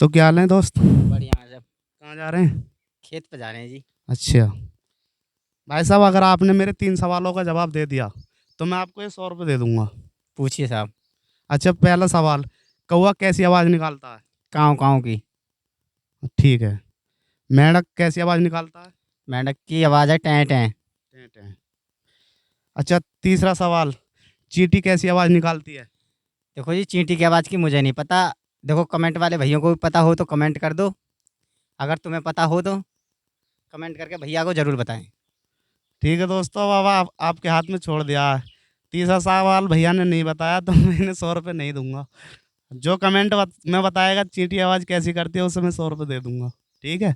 तो क्या हाल है दोस्त? बढ़िया है सब। कहाँ जा रहे हैं? खेत पे जा रहे हैं जी। अच्छा भाई साहब, अगर आपने मेरे 3 सवालों का जवाब दे दिया तो मैं आपको ये 100 रुपये दे दूंगा। पूछिए साहब। अच्छा, पहला सवाल, कौवा कैसी आवाज़ निकालता है? काँव काँव की। ठीक है। मेंढक कैसी आवाज़ निकालता है? मेंढक की आवाज़ है टें टें। टें टें। अच्छा, तीसरा सवाल, चींटी कैसी आवाज़ निकालती है? देखो जी, चींटी की आवाज़ की मुझे नहीं पता। देखो कमेंट वाले भैयों को भी पता हो तो कमेंट कर दो। अगर तुम्हें पता हो तो कमेंट करके भैया को ज़रूर बताएं। ठीक है दोस्तों, अब आपके हाथ में छोड़ दिया है। तीसरा सवाल भैया ने नहीं बताया तो मैं इन्हें 100 रुपये नहीं दूंगा। जो कमेंट में बताएगा चींटी आवाज़ कैसी करती है उसे मैं 100 रुपये दे दूंगा। ठीक है।